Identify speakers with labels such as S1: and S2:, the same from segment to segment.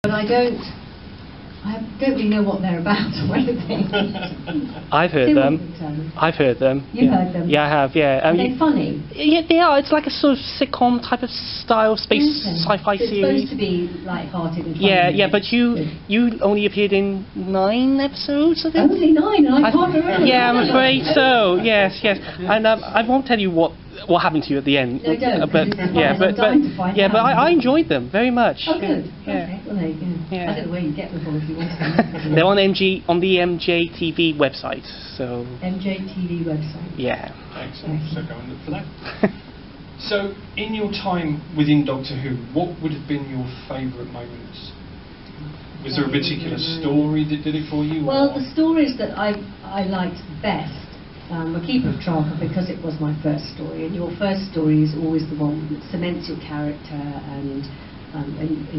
S1: But I don't really know what they're about or anything.
S2: I've heard them. I've heard them.
S1: You've heard them?
S2: Yeah, I have, yeah.
S1: Are they funny?
S2: Yeah, they are. It's like a sort of sitcom type of style, space sci-fi series.
S1: It's supposed to be light-hearted and funny.
S2: Yeah, but you only appeared in 9 episodes, I think?
S1: Only 9, and I can't remember.
S2: Yeah, I'm afraid so, yes. And I won't tell you what happened to you at the end.
S1: No, don't.
S2: But I enjoyed them very much.
S1: Oh, good.
S2: Yeah.
S1: Okay. Well, there you go.
S2: Yeah.
S1: I don't know where you get them from if you want to.
S2: They're on the MJTV website, so...
S1: MJTV website.
S2: Yeah.
S3: Excellent. So go and look for that. So, in your time within Doctor Who, what would have been your favourite moments? Was there a particular story that did it for you?
S1: Well, the stories that I liked best were Keeper of Traken, because it was my first story, and your first story is always the one that cements your character and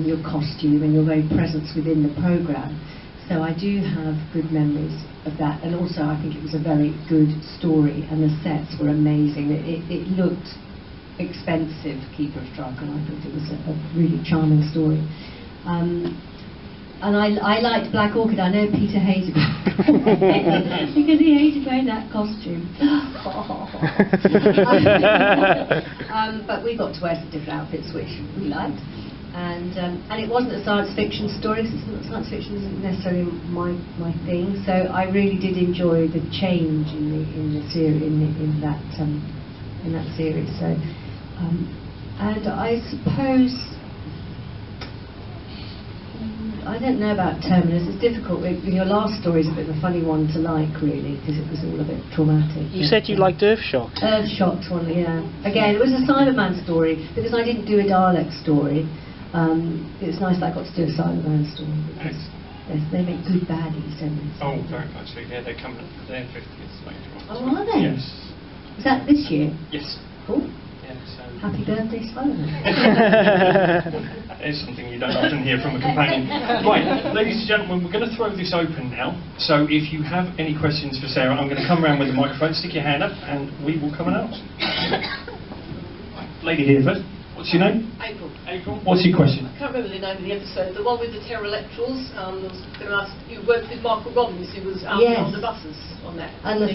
S1: your costume and your very presence within the programme. So I do have good memories of that, and also I think it was a very good story, and the sets were amazing. It looked expensive, Keeper of Traken. I thought it was a really charming story. And I liked Black Orchid. I know Peter hated it because he hated wearing that costume. But we got to wear some different outfits, which we liked. And it wasn't a science fiction story, because science fiction isn't necessarily my thing. So I really did enjoy the change in the series in that series. So and I suppose. I don't know about Terminus. It's difficult. Your last story is a bit of a funny one to like, really, because it was all a bit traumatic.
S2: You said you liked Earthshock.
S1: Earthshock's one, yeah. Again, it was a Cyberman story, because I didn't do a Dalek story. It's nice that I got to do a Cyberman story, because they make good baddies, don't they?
S3: Oh, very much so. Yeah, they're coming up for their 50th later on.
S1: Oh, are they?
S3: Yes.
S1: Is that this year?
S3: Yes.
S1: Cool.
S3: Yeah, so
S1: Happy birthday, Spider-Man.
S3: That is something you don't often hear from a companion. Right, ladies and gentlemen, we're going to throw this open now. So if you have any questions for Sarah, I'm going to come around with the microphone, stick your hand up, and we will come and ask. Lady here first. What's your name?
S4: April.
S3: April. What's your question?
S4: I can't remember the name of the episode. The one with the pterolectrals. I was going to ask, you worked with Michael Robbins, who was on the buses on that.
S1: And the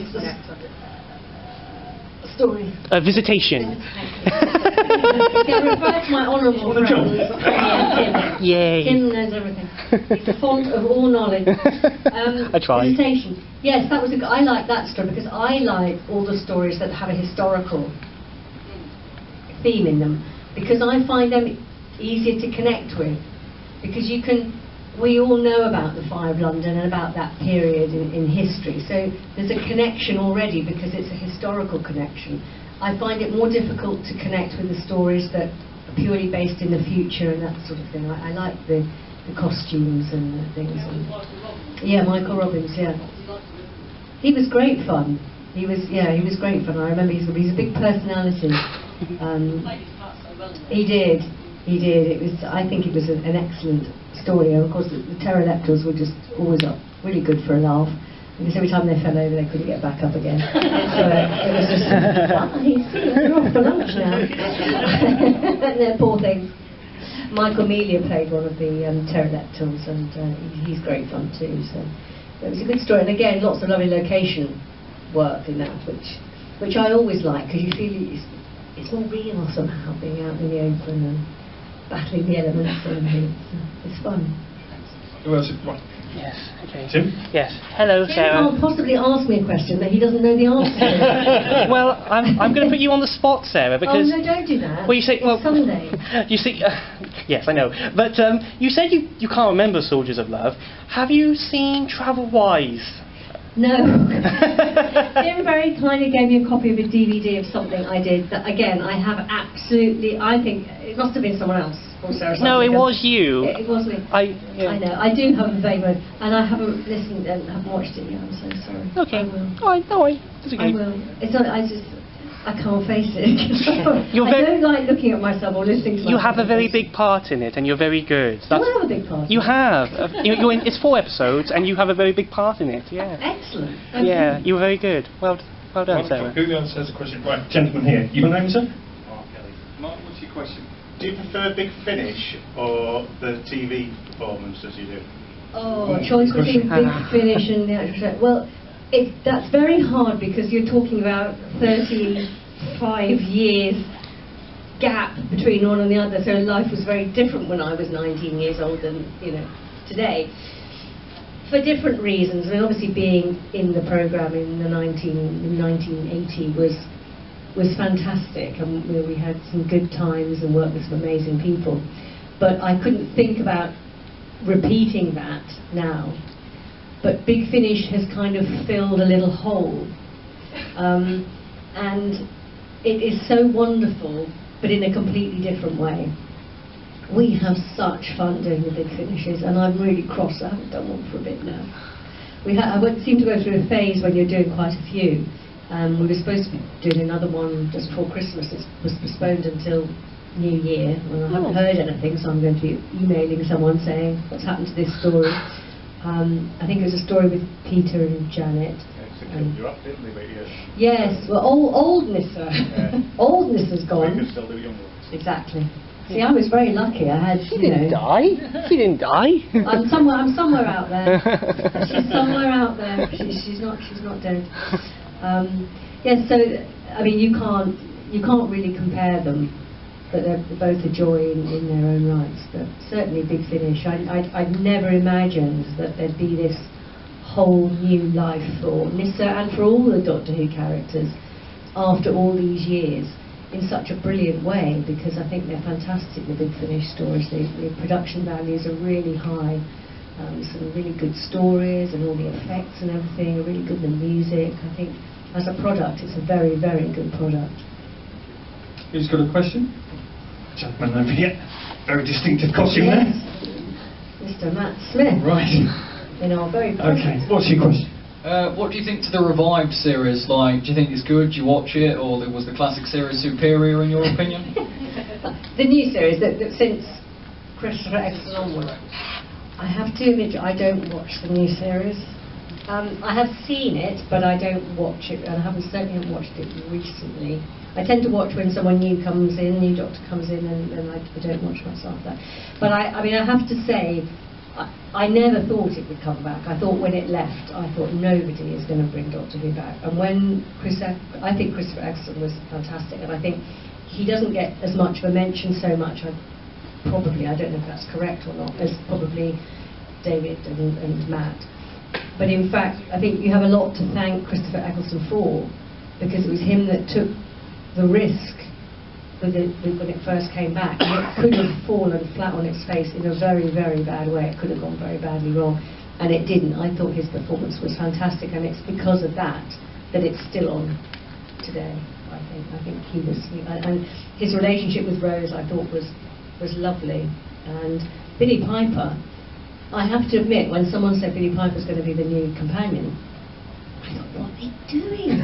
S1: story.
S2: A visitation.
S1: Okay, refer to my honourable friend.
S2: Yay.
S1: Tim knows everything. He's the font of all knowledge.
S2: I tried.
S1: Visitation. Yes, that was I like that story, because I like all the stories that have a historical theme in them, because I find them easier to connect with, because we all know about the Fire of London and about that period in history, so there's a connection already because it's a historical connection. I find it more difficult to connect with the stories that are purely based in the future and that sort of thing. I like the costumes and the things. Yeah, Michael Robbins, yeah. He was great fun. He was great fun. I remember he's a big personality. He did. I think it was an excellent story. And of course, the pterolectals were just always up, really good for a laugh. Because every time they fell over, they couldn't get back up again. So it was just, they're off for lunch now. And they're poor things. Michael Melia played one of the pterolectals, and he's great fun too. So it was a good story. And again, lots of lovely location work in that, which I always like, because you feel it's more real somehow, being out in the open and battling the elements, and it's fun.
S3: Who else? Right.
S2: Yes, okay.
S3: Tim?
S2: Yes. Hello,
S1: Tim
S2: Sarah.
S1: can't possibly ask me a question that he doesn't know the answer to.
S2: Well, I'm going to put you on the spot, Sarah, because...
S1: Oh, no, don't do that.
S2: Well, you say... Well,
S1: Sunday.
S2: You see... yes, I know. But you said you can't remember Soldiers of Love. Have you seen Travel Wise?
S1: No. Tim very kindly gave me a copy of a DVD of something I did that, again, I have absolutely... I think it must have been someone else. Or Sarah Sutton.
S2: No, it was you.
S1: It was me.
S2: I
S1: know. I do have a vague one, and I haven't listened and haven't watched it yet. I'm so sorry.
S2: Okay.
S1: I will.
S2: That's okay.
S1: I will. It's not. I can't face it.
S2: You're
S1: I don't like looking at myself or listening to myself.
S2: You have a very big part in it, and you're very good.
S1: Do I have a big part?
S2: You have. It's 4 episodes, and you have a very big part in it. Yeah.
S1: Excellent.
S2: Yeah, you were very good. Well done, Sarah.
S3: Who else has a question? Right, gentleman here. Your name, sir?
S5: Mark Kelly. Mark, what's your question. Do you prefer Big Finish or the TV performance as you do?
S1: Oh, choice between Big Finish and the actual show. Well, that's very hard because you're talking about 35 years gap between one and the other. So life was very different when I was 19 years old than today. For different reasons. I mean, obviously being in the programme in 1980 was fantastic, and we had some good times and worked with some amazing people. But I couldn't think about repeating that now. But Big Finish has kind of filled a little hole, and it is so wonderful, but in a completely different way. We have such fun doing the Big Finishes, and I'm really cross I haven't done one for a bit now. I seem to go through a phase when you're doing quite a few. We were supposed to be doing another one just before Christmas. It was postponed until New Year. Well, I haven't heard anything, so I'm going to be emailing someone saying what's happened to this story. I think it was a story with Peter and Janet.
S5: You're up, didn't they?
S1: Yes, well, old Nyssa. Old Nyssa's gone.
S5: We could still do young ones.
S1: Exactly. See, I was very lucky. I had,
S2: She didn't die. She didn't die.
S1: I'm somewhere out there. She's somewhere out there. She's not dead. Yes. So I mean, you can't really compare them, but they're both a joy in their own rights. But certainly Big Finish. I'd never imagined that there'd be this whole new life for Nyssa and for all the Doctor Who characters after all these years, in such a brilliant way, because I think they're fantastic, the Big Finish stories. The production values are really high, some really good stories, and all the effects and everything are really good, the music. I think as a product it's a very, very good product.
S3: Who's got a question? Gentleman over here, very distinctive costume there.
S1: Mr. Matt Smith.
S3: Right.
S1: In our very
S3: Okay, what's your question?
S6: What do you think to the revived series? Like, do you think it's good? Do you watch it, or was the classic series superior in your opinion?
S1: The new series that since Christopher Eccleston onward. I have to admit I don't watch the new series. I have seen it, but I don't watch it, and I certainly haven't watched it recently. I tend to watch when someone new comes in, new Doctor comes in, and I don't watch myself that. But I mean, I have to say, I never thought it would come back. I thought when it left, I thought nobody is going to bring Doctor Who back. And when I think Christopher Eccleston was fantastic, and I think he doesn't get as much of a mention so much, I don't know if that's correct or not, as probably David and Matt. But in fact, I think you have a lot to thank Christopher Eccleston for, because it was him that took the risk when it first came back. And it could have fallen flat on its face in a very, very bad way. It could have gone very badly wrong, and it didn't. I thought his performance was fantastic, and it's because of that it's still on today. I think he was, and his relationship with Rose, I thought was lovely. And Billie Piper, I have to admit, when someone said Billie Piper's going to be the new companion, I thought, what are they doing?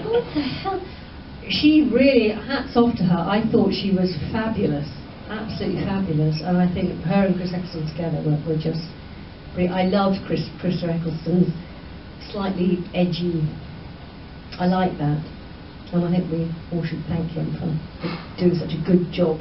S1: What the hell? She really, hats off to her. I thought she was fabulous, absolutely fabulous, and I think her and Chris Eccleston together were just great. I loved Christopher Eccleston's slightly edgy. I like that, and I think we all should thank him for doing such a good job.